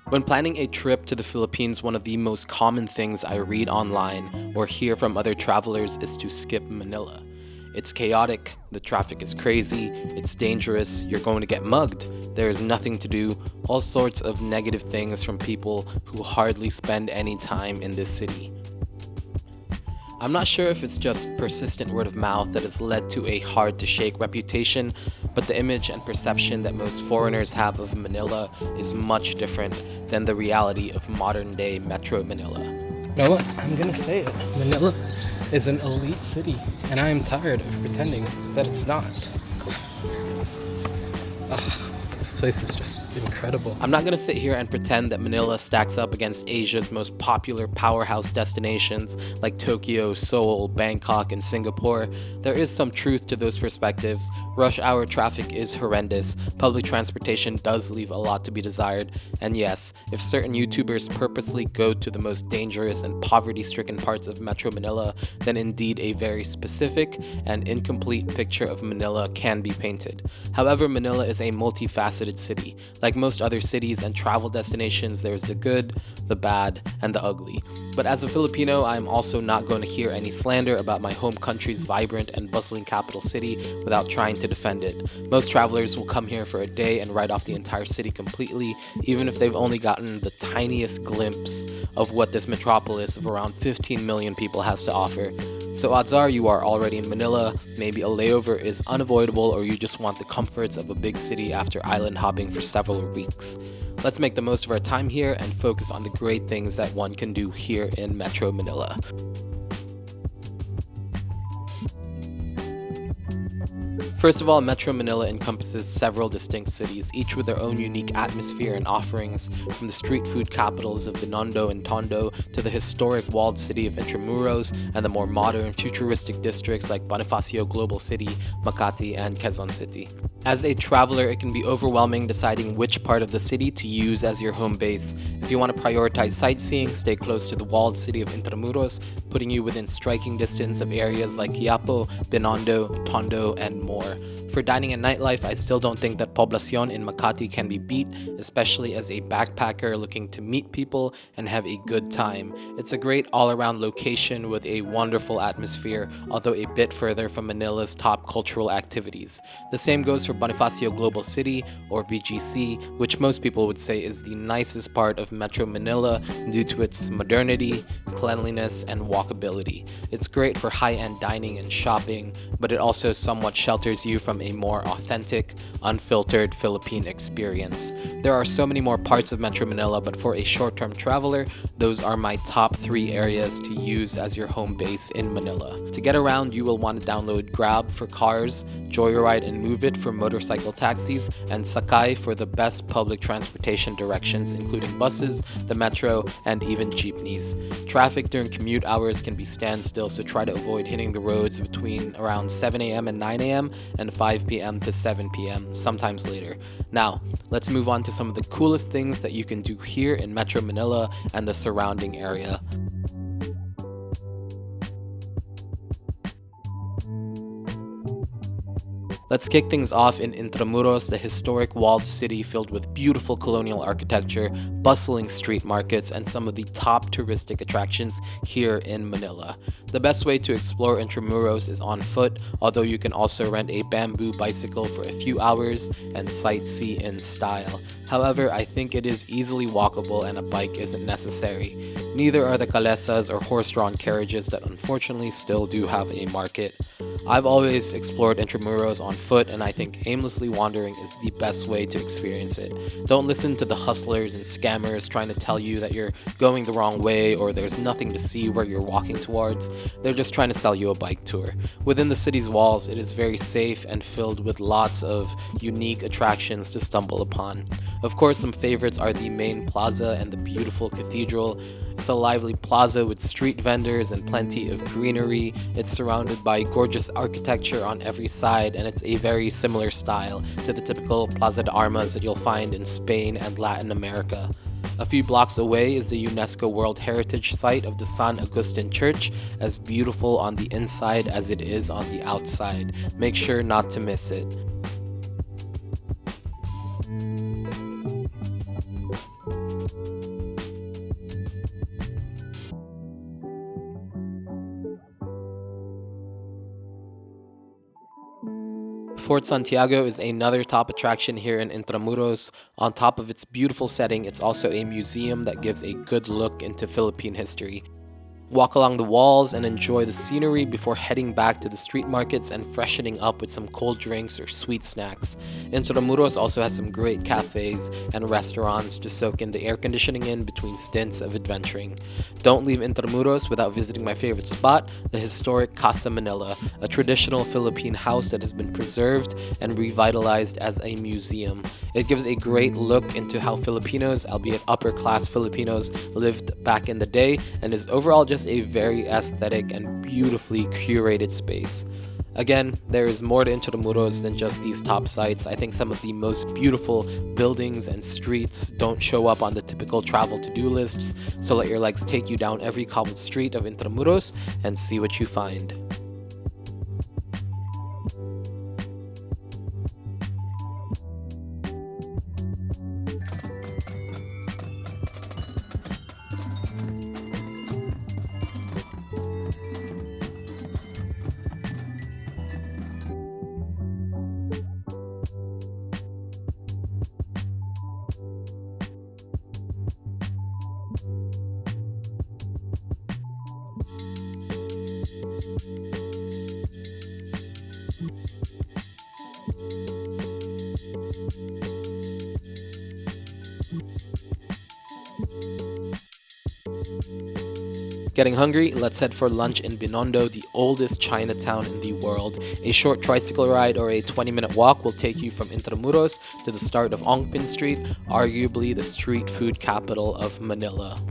When planning a trip to the Philippines, one of the most common things I read online or hear from other travelers is to skip Manila. It's chaotic, the traffic is crazy, it's dangerous, you're going to get mugged, there is nothing to do, all sorts of negative things from people who hardly spend any time in this city. I'm not sure if it's just persistent word of mouth that has led to a hard to shake reputation, but the image and perception that most foreigners have of Manila is much different than the reality of modern day Metro Manila. You know what? I'm gonna say it. Manila is an elite city, and I am tired of pretending that it's not. Ugh, this place is just incredible. I'm not going to sit here and pretend that Manila stacks up against Asia's most popular powerhouse destinations like Tokyo, Seoul, Bangkok, and Singapore. There is some truth to those perspectives. Rush hour traffic is horrendous, public transportation does leave a lot to be desired, and yes, if certain YouTubers purposely go to the most dangerous and poverty-stricken parts of Metro Manila, then indeed a very specific and incomplete picture of Manila can be painted. However, Manila is a multifaceted city. Like most other cities and travel destinations, there's the good, the bad, and the ugly. But as a Filipino, I am also not going to hear any slander about my home country's vibrant and bustling capital city without trying to defend it. Most travelers will come here for a day and write off the entire city completely, even if they've only gotten the tiniest glimpse of what this metropolis of around 15 million people has to offer. So odds are you are already in Manila, maybe a layover is unavoidable, or you just want the comforts of a big city after island hopping for several weeks. Let's make the most of our time here and focus on the great things that one can do here in Metro Manila. First of all, Metro Manila encompasses several distinct cities, each with their own unique atmosphere and offerings, from the street food capitals of Binondo and Tondo to the historic walled city of Intramuros and the more modern, futuristic districts like Bonifacio Global City, Makati, and Quezon City. As a traveler, it can be overwhelming deciding which part of the city to use as your home base. If you want to prioritize sightseeing, stay close to the walled city of Intramuros, putting you within striking distance of areas like Quiapo, Binondo, Tondo, and more. For dining and nightlife, I still don't think that Poblacion in Makati can be beat, especially as a backpacker looking to meet people and have a good time. It's a great all-around location with a wonderful atmosphere, although a bit further from Manila's top cultural activities. The same goes for Bonifacio Global City, or BGC, which most people would say is the nicest part of Metro Manila due to its modernity, cleanliness, and walkability. It's great for high-end dining and shopping, but it also somewhat shelters you from a more authentic, unfiltered Philippine experience. There are so many more parts of Metro Manila, but for a short-term traveler, those are my top 3 areas to use as your home base in Manila. To get around, you will want to download Grab for cars, Joyride and Move It for motorcycle taxis, and Sakay for the best public transportation directions, including buses, the metro, and even jeepneys. Traffic during commute hours can be standstill, so try to avoid hitting the roads between around 7 a.m. and 9 a.m. and 5 p.m. to 7 p.m., sometimes later. Now, let's move on to some of the coolest things that you can do here in Metro Manila and the surrounding area. Let's kick things off in Intramuros, the historic walled city filled with beautiful colonial architecture, bustling street markets, and some of the top touristic attractions here in Manila. The best way to explore Intramuros is on foot, although you can also rent a bamboo bicycle for a few hours and sightsee in style. However, I think it is easily walkable and a bike isn't necessary. Neither are the calesas or horse-drawn carriages that unfortunately still do have a market. I've always explored Intramuros on foot, and I think aimlessly wandering is the best way to experience it. Don't listen to the hustlers and scammers trying to tell you that you're going the wrong way or there's nothing to see where you're walking towards. They're just trying to sell you a bike tour. Within the city's walls, it is very safe and filled with lots of unique attractions to stumble upon. Of course, some favorites are the main plaza and the beautiful cathedral. It's a lively plaza with street vendors and plenty of greenery. It's surrounded by gorgeous architecture on every side, and it's a very similar style to the typical Plaza de Armas that you'll find in Spain and Latin America. A few blocks away is the UNESCO World Heritage Site of the San Agustin Church, as beautiful on the inside as it is on the outside. Make sure not to miss it. Fort Santiago is another top attraction here in Intramuros. On top of its beautiful setting, it's also a museum that gives a good look into Philippine history. Walk along the walls and enjoy the scenery before heading back to the street markets and freshening up with some cold drinks or sweet snacks. Intramuros also has some great cafes and restaurants to soak in the air conditioning in between stints of adventuring. Don't leave Intramuros without visiting my favorite spot, the historic Kasa Manila, a traditional Philippine house that has been preserved and revitalized as a museum. It gives a great look into how Filipinos, albeit upper class Filipinos, lived back in the day and is overall just a very aesthetic and beautifully curated space. Again, there is more to Intramuros than just these top sites. I think some of the most beautiful buildings and streets don't show up on the typical travel to-do lists, so let your legs take you down every cobbled street of Intramuros and see what you find. Getting hungry? Let's head for lunch in Binondo, the oldest Chinatown in the world. A short tricycle ride or a 20-minute walk will take you from Intramuros to the start of Ongpin Street, arguably the street food capital of Manila.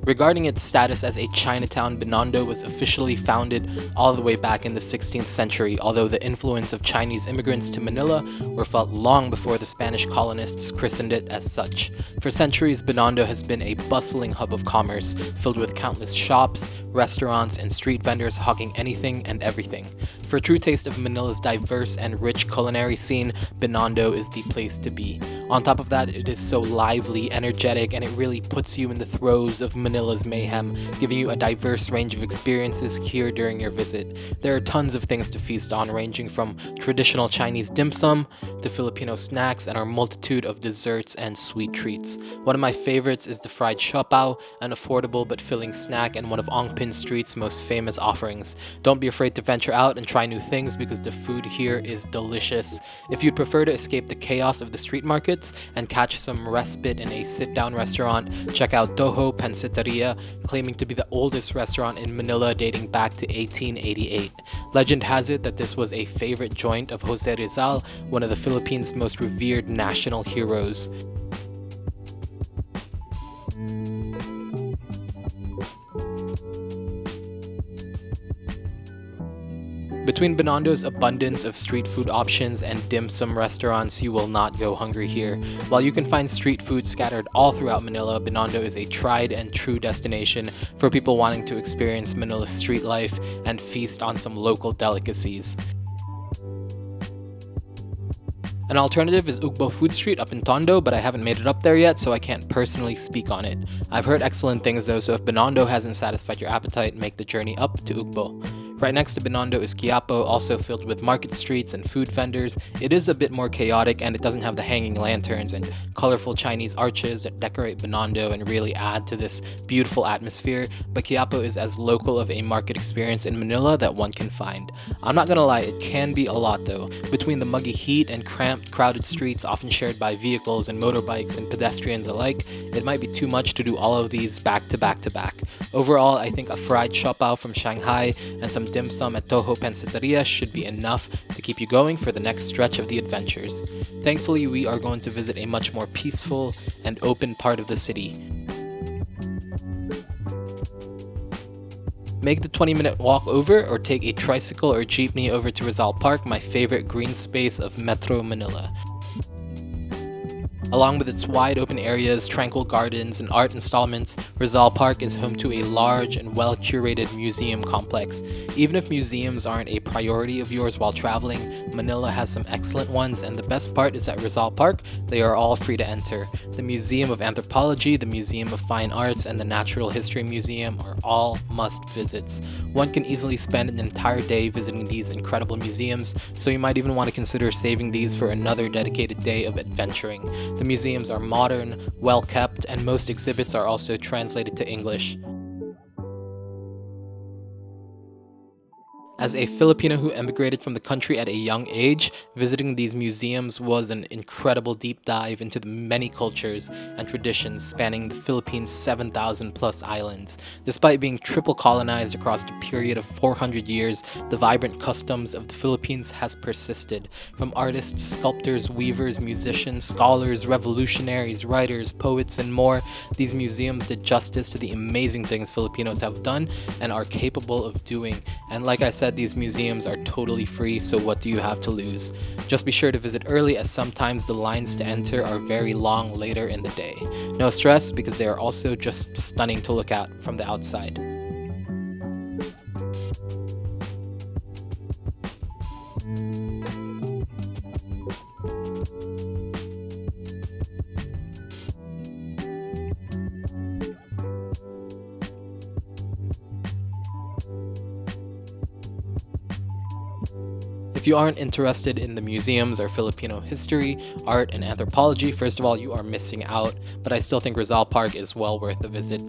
Regarding its status as a Chinatown, Binondo was officially founded all the way back in the 16th century, although the influence of Chinese immigrants to Manila were felt long before the Spanish colonists christened it as such. For centuries, Binondo has been a bustling hub of commerce, filled with countless shops, restaurants, and street vendors hawking anything and everything. For a true taste of Manila's diverse and rich culinary scene, Binondo is the place to be. On top of that, it is so lively, energetic, and it really puts you in the throes of Manila's mayhem, giving you a diverse range of experiences here during your visit. There are tons of things to feast on, ranging from traditional Chinese dim sum to Filipino snacks and our multitude of desserts and sweet treats. One of my favorites is the fried siopao, an affordable but filling snack and one of Ongpin Street's most famous offerings. Don't be afraid to venture out and try new things because the food here is delicious. If you'd prefer to escape the chaos of the street markets and catch some respite in a sit-down restaurant, check out Toho Pansiteria, claiming to be the oldest restaurant in Manila dating back to 1888. Legend has it that this was a favorite joint of Jose Rizal, one of the Philippines' most revered national heroes. Between Binondo's abundance of street food options and dim sum restaurants, you will not go hungry here. While you can find street food scattered all throughout Manila, Binondo is a tried and true destination for people wanting to experience Manila's street life and feast on some local delicacies. An alternative is Ugbo Food Street up in Tondo, but I haven't made it up there yet, so I can't personally speak on it. I've heard excellent things though, so if Binondo hasn't satisfied your appetite, make the journey up to Ugbo. Right next to Binondo is Quiapo, also filled with market streets and food vendors. It is a bit more chaotic and it doesn't have the hanging lanterns and colorful Chinese arches that decorate Binondo and really add to this beautiful atmosphere, but Quiapo is as local of a market experience in Manila that one can find. I'm not gonna lie, it can be a lot though. Between the muggy heat and cramped, crowded streets often shared by vehicles and motorbikes and pedestrians alike, it might be too much to do all of these back to back to back. Overall, I think a fried siopao from Shanghai and some dim sum at Toho Pansiteria should be enough to keep you going for the next stretch of the adventures. Thankfully, we are going to visit a much more peaceful and open part of the city. Make the 20-minute walk over or take a tricycle or jeepney over to Rizal Park, my favorite green space of Metro Manila. Along with its wide open areas, tranquil gardens, and art installments, Rizal Park is home to a large and well-curated museum complex. Even if museums aren't a priority of yours while traveling, Manila has some excellent ones, and the best part is at Rizal Park, they are all free to enter. The Museum of Anthropology, the Museum of Fine Arts, and the Natural History Museum are all must-visits. One can easily spend an entire day visiting these incredible museums, so you might even want to consider saving these for another dedicated day of adventuring. The museums are modern, well-kept, and most exhibits are also translated to English. As a Filipino who emigrated from the country at a young age, visiting these museums was an incredible deep dive into the many cultures and traditions spanning the Philippines' 7,000 plus islands. Despite being triple colonized across a period of 400 years, the vibrant customs of the Philippines has persisted. From artists, sculptors, weavers, musicians, scholars, revolutionaries, writers, poets, and more, these museums did justice to the amazing things Filipinos have done and are capable of doing. And like I said, these museums are totally free, so what do you have to lose? Just be sure to visit early, as sometimes the lines to enter are very long later in the day. No stress, because they are also just stunning to look at from the outside. If you aren't interested in the museums or Filipino history, art, and anthropology, first of all, you are missing out, but I still think Rizal Park is well worth a visit.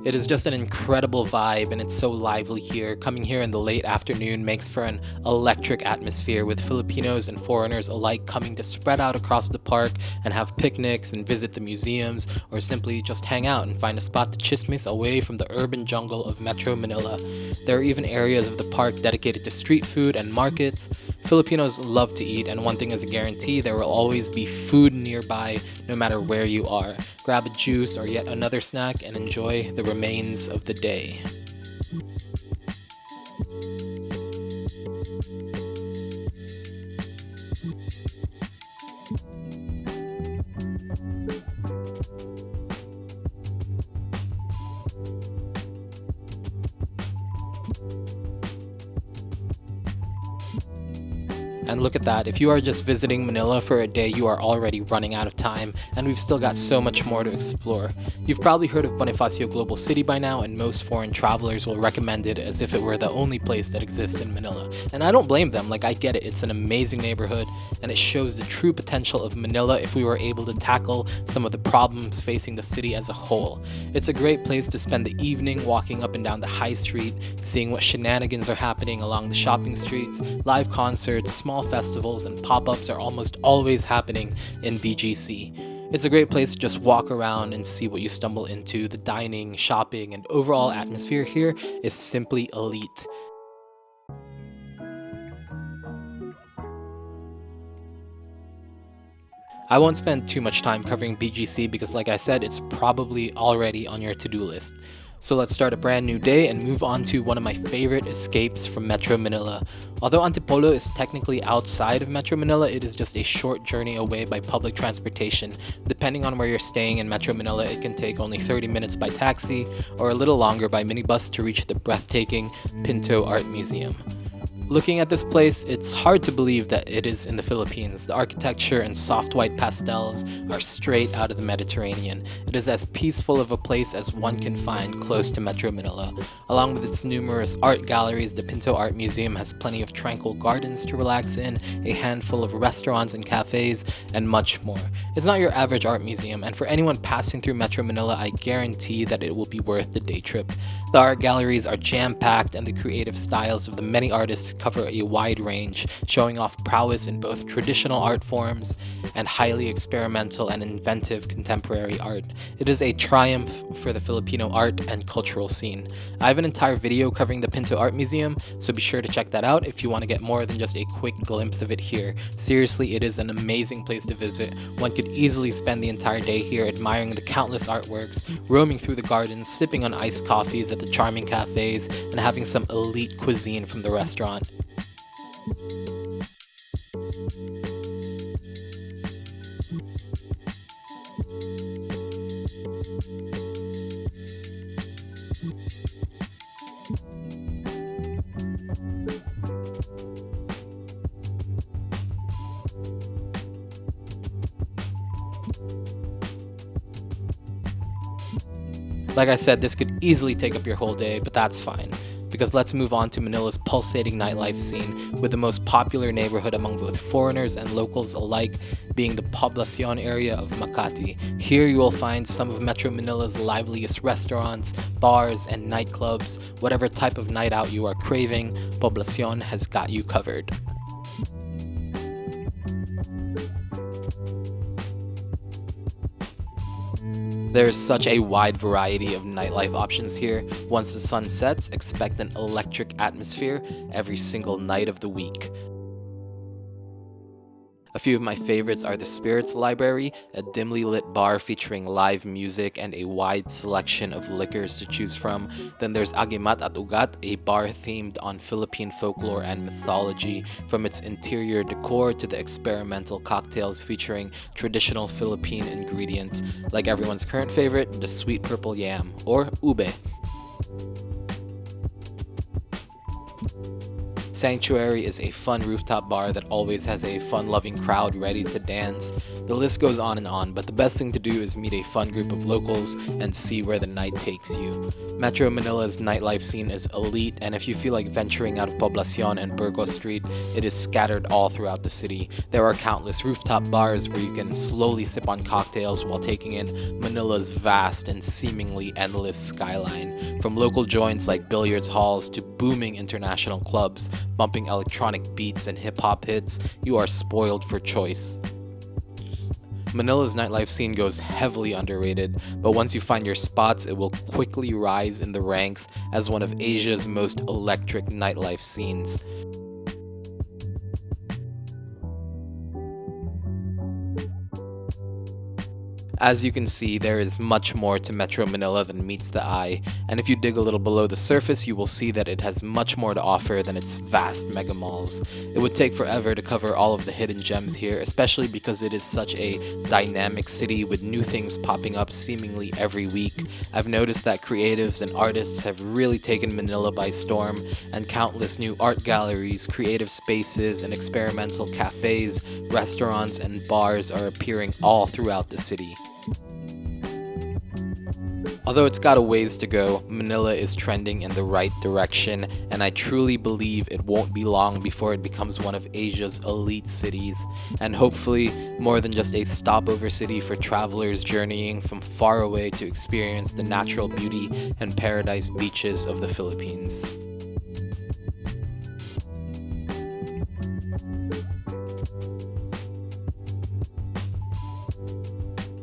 It is just an incredible vibe, and it's so lively here. Coming here in the late afternoon makes for an electric atmosphere, with Filipinos and foreigners alike coming to spread out across the park and have picnics and visit the museums, or simply just hang out and find a spot to chismis away from the urban jungle of Metro Manila. There are even areas of the park dedicated to street food and markets. Filipinos love to eat, and one thing is a guarantee: there will always be food nearby no matter where you are. Grab a juice or yet another snack and enjoy the remains of the day. And look at that, if you are just visiting Manila for a day, you are already running out of time, and we've still got so much more to explore. You've probably heard of Bonifacio Global City by now, and most foreign travelers will recommend it as if it were the only place that exists in Manila. And I don't blame them, I get it, it's an amazing neighborhood, and it shows the true potential of Manila if we were able to tackle some of the problems facing the city as a whole. It's a great place to spend the evening walking up and down the high street, seeing what shenanigans are happening along the shopping streets. Live concerts, small festivals, and pop-ups are almost always happening in BGC. It's a great place to just walk around and see what you stumble into. The dining, shopping, and overall atmosphere here is simply elite. I won't spend too much time covering BGC because, like I said, it's probably already on your to-do list. So let's start a brand new day and move on to one of my favorite escapes from Metro Manila. Although Antipolo is technically outside of Metro Manila, it is just a short journey away by public transportation. Depending on where you're staying in Metro Manila, it can take only 30 minutes by taxi or a little longer by minibus to reach the breathtaking Pinto Art Museum. Looking at this place, it's hard to believe that it is in the Philippines. The architecture and soft white pastels are straight out of the Mediterranean. It is as peaceful of a place as one can find close to Metro Manila. Along with its numerous art galleries, the Pinto Art Museum has plenty of tranquil gardens to relax in, a handful of restaurants and cafes, and much more. It's not your average art museum, and for anyone passing through Metro Manila, I guarantee that it will be worth the day trip. The art galleries are jam-packed, and the creative styles of the many artists cover a wide range, showing off prowess in both traditional art forms and highly experimental and inventive contemporary art. It is a triumph for the Filipino art and cultural scene. I have an entire video covering the Pinto Art Museum, so be sure to check that out if you want to get more than just a quick glimpse of it here. Seriously, it is an amazing place to visit. One could easily spend the entire day here admiring the countless artworks, roaming through the gardens, sipping on iced coffees at the charming cafes, and having some elite cuisine from the restaurant. Like I said, this could easily take up your whole day, but that's fine, because let's move on to Manila's pulsating nightlife scene, with the most popular neighborhood among both foreigners and locals alike being the Poblacion area of Makati. Here you will find some of Metro Manila's liveliest restaurants, bars, and nightclubs. Whatever type of night out you are craving, Poblacion has got you covered. There is such a wide variety of nightlife options here. Once the sun sets, expect an electric atmosphere every single night of the week. A few of my favorites are the Spirits Library, a dimly lit bar featuring live music and a wide selection of liquors to choose from. Then there's Agimat at Ugat, a bar themed on Philippine folklore and mythology, from its interior decor to the experimental cocktails featuring traditional Philippine ingredients, like everyone's current favorite, the sweet purple yam, or ube. Sanctuary is a fun rooftop bar that always has a fun-loving crowd ready to dance. The list goes on and on, but the best thing to do is meet a fun group of locals and see where the night takes you. Metro Manila's nightlife scene is elite, and if you feel like venturing out of Poblacion and Burgos Street, it is scattered all throughout the city. There are countless rooftop bars where you can slowly sip on cocktails while taking in Manila's vast and seemingly endless skyline. From local joints like billiards halls to booming international clubs, bumping electronic beats and hip-hop hits, you are spoiled for choice. Manila's nightlife scene goes heavily underrated, but once you find your spots, it will quickly rise in the ranks as one of Asia's most electric nightlife scenes. As you can see, there is much more to Metro Manila than meets the eye, and if you dig a little below the surface, you will see that it has much more to offer than its vast mega malls. It would take forever to cover all of the hidden gems here, especially because it is such a dynamic city with new things popping up seemingly every week. I've noticed that creatives and artists have really taken Manila by storm, and countless new art galleries, creative spaces, and experimental cafes, restaurants, and bars are appearing all throughout the city. Although it's got a ways to go, Manila is trending in the right direction, and I truly believe it won't be long before it becomes one of Asia's elite cities, and hopefully more than just a stopover city for travelers journeying from far away to experience the natural beauty and paradise beaches of the Philippines.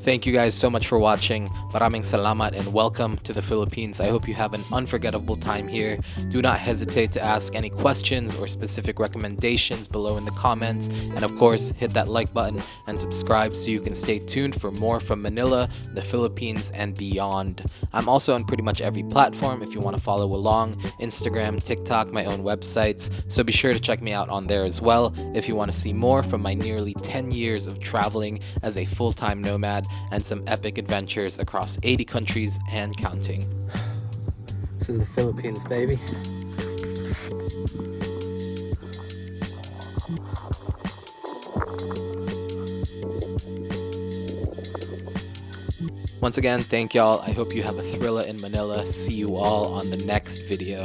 Thank you guys so much for watching. Maraming salamat and welcome to the Philippines. I hope you have an unforgettable time here. Do not hesitate to ask any questions or specific recommendations below in the comments. And of course, hit that like button and subscribe so you can stay tuned for more from Manila, the Philippines, and beyond. I'm also on pretty much every platform if you want to follow along: Instagram, TikTok, my own websites. So be sure to check me out on there as well if you want to see more from my nearly 10 years of traveling as a full-time nomad and some epic adventures across 80 countries and counting. This is the Philippines, baby. Once again, thank y'all. I hope you have a thriller in Manila. See you all on the next video.